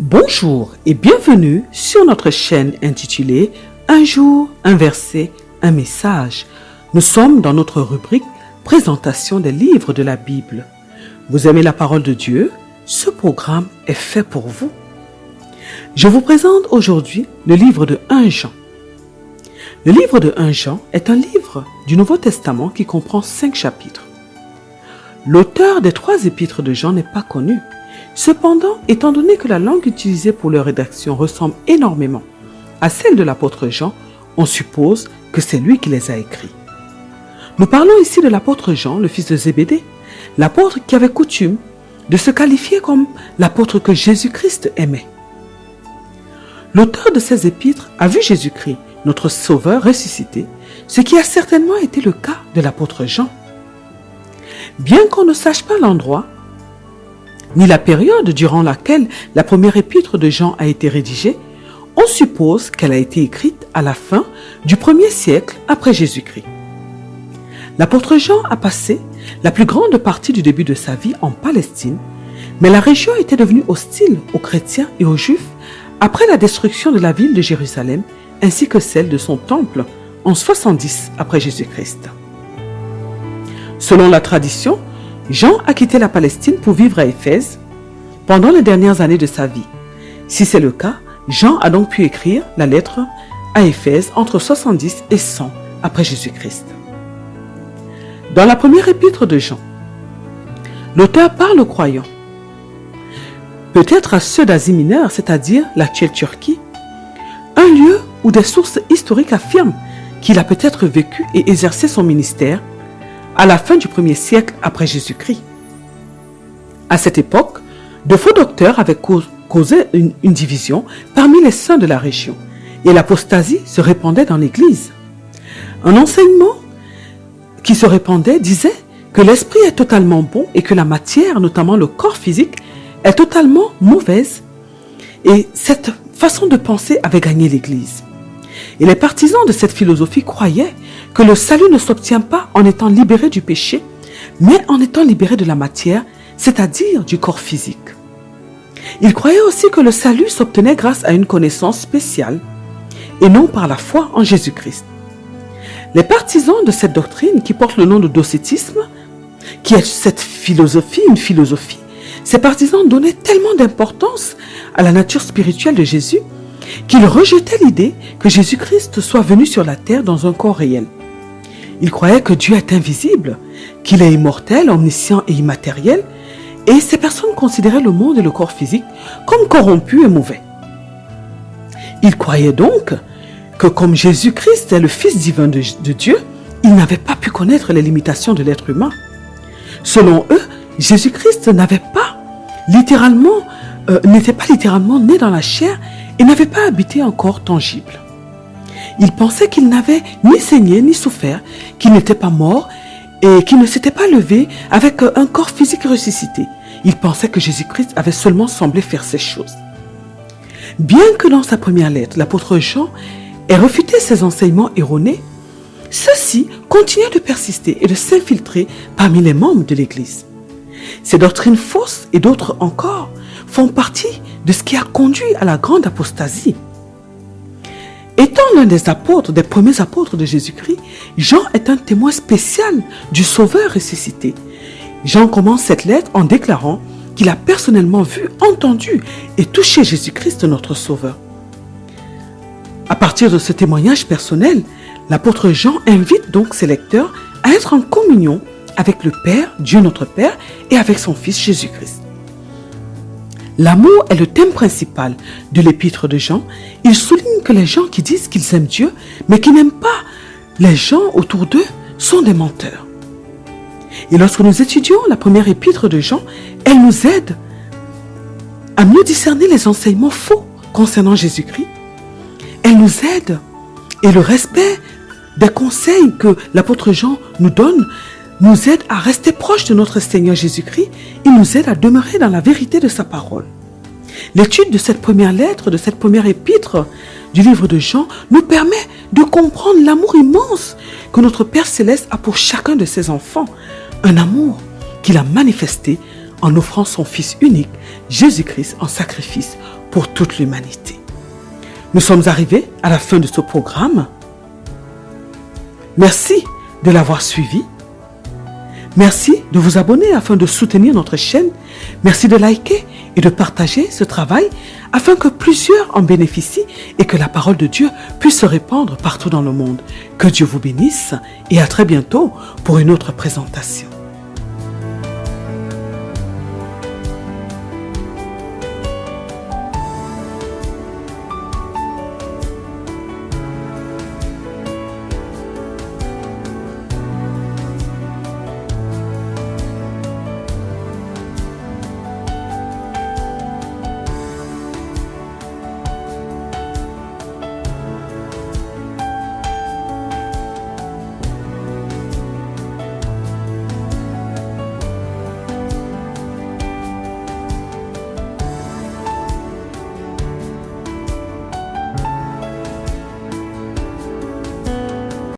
Bonjour et bienvenue sur notre chaîne intitulée Un jour, un verset, un message. Nous sommes dans notre rubrique Présentation des livres de la Bible. Vous aimez la parole de Dieu? Ce programme est fait pour vous. Je vous présente aujourd'hui le livre de 1 Jean. Le livre de 1 Jean est un livre du Nouveau Testament qui comprend 5 chapitres. L'auteur des 3 épîtres de Jean n'est pas connu. Cependant, étant donné que la langue utilisée pour leur rédaction ressemble énormément à celle de l'apôtre Jean, on suppose que c'est lui qui les a écrits. Nous parlons ici de l'apôtre Jean, le fils de Zébédée, l'apôtre qui avait coutume de se qualifier comme l'apôtre que Jésus-Christ aimait. L'auteur de ces épîtres a vu Jésus-Christ, notre Sauveur ressuscité, ce qui a certainement été le cas de l'apôtre Jean. Bien qu'on ne sache pas l'endroit, ni la période durant laquelle la première épître de Jean a été rédigée, on suppose qu'elle a été écrite à la fin du 1er siècle après Jésus-Christ. L'apôtre Jean a passé la plus grande partie du début de sa vie en Palestine, mais la région était devenue hostile aux chrétiens et aux juifs après la destruction de la ville de Jérusalem ainsi que celle de son temple en 70 après Jésus-Christ. Selon la tradition, Jean a quitté la Palestine pour vivre à Éphèse pendant les dernières années de sa vie. Si c'est le cas, Jean a donc pu écrire la lettre à Éphèse entre 70 et 100 après Jésus-Christ. Dans la première épître de Jean, l'auteur parle aux croyants, peut-être à ceux d'Asie mineure, c'est-à-dire l'actuelle Turquie, un lieu où des sources historiques affirment qu'il a peut-être vécu et exercé son ministère à la fin du 1er siècle après Jésus-Christ. À cette époque, de faux docteurs avaient causé une division parmi les saints de la région et l'apostasie se répandait dans l'Église. Un enseignement qui se répandait disait que l'esprit est totalement bon et que la matière, notamment le corps physique, est totalement mauvaise. Et cette façon de penser avait gagné l'Église. Et les partisans de cette philosophie croyaient que le salut ne s'obtient pas en étant libéré du péché, mais en étant libéré de la matière, c'est-à-dire du corps physique. Ils croyaient aussi que le salut s'obtenait grâce à une connaissance spéciale et non par la foi en Jésus-Christ. Les partisans de cette doctrine qui porte le nom de docétisme, qui est cette philosophie, ces partisans donnaient tellement d'importance à la nature spirituelle de Jésus qu'ils rejetaient l'idée que Jésus-Christ soit venu sur la terre dans un corps réel. Ils croyaient que Dieu est invisible, qu'il est immortel, omniscient et immatériel, et ces personnes considéraient le monde et le corps physique comme corrompus et mauvais. Ils croyaient donc que comme Jésus-Christ est le Fils divin de Dieu, ils n'avaient pas pu connaître les limitations de l'être humain. Selon eux, Jésus-Christ n'était pas littéralement né dans la chair et n'avait pas habité un corps tangible. Ils pensaient qu'il n'avait ni saigné ni souffert, qu'il n'était pas mort et qu'il ne s'était pas levé avec un corps physique ressuscité. Ils pensaient que Jésus-Christ avait seulement semblé faire ces choses. Bien que dans sa première lettre, l'apôtre Jean ait refuté ces enseignements erronés, ceux-ci continuaient de persister et de s'infiltrer parmi les membres de l'Église. Ces doctrines fausses et d'autres encore font partie de ce qui a conduit à la grande apostasie. Étant l'un des premiers apôtres de Jésus-Christ, Jean est un témoin spécial du Sauveur ressuscité. Jean commence cette lettre en déclarant qu'il a personnellement vu, entendu et touché Jésus-Christ, notre Sauveur. À partir de ce témoignage personnel, l'apôtre Jean invite donc ses lecteurs à être en communion avec le Père, Dieu notre Père, et avec son Fils Jésus-Christ. L'amour est le thème principal de l'épître de Jean. Il souligne que les gens qui disent qu'ils aiment Dieu, mais qui n'aiment pas les gens autour d'eux, sont des menteurs. Et lorsque nous étudions la première épître de Jean, elle nous aide à mieux discerner les enseignements faux concernant Jésus-Christ. Elle nous aide et le respect des conseils que l'apôtre Jean nous donne nous aide à rester proche de notre Seigneur Jésus-Christ. Il nous aide à demeurer dans la vérité de sa parole. L'étude de cette première lettre, de cette première épître du livre de Jean nous permet de comprendre l'amour immense que notre Père Céleste a pour chacun de ses enfants. Un amour qu'il a manifesté en offrant son Fils unique, Jésus-Christ, en sacrifice pour toute l'humanité. Nous sommes arrivés à la fin de ce programme. Merci de l'avoir suivi. Merci de vous abonner afin de soutenir notre chaîne. Merci de liker et de partager ce travail afin que plusieurs en bénéficient et que la parole de Dieu puisse se répandre partout dans le monde. Que Dieu vous bénisse et à très bientôt pour une autre présentation.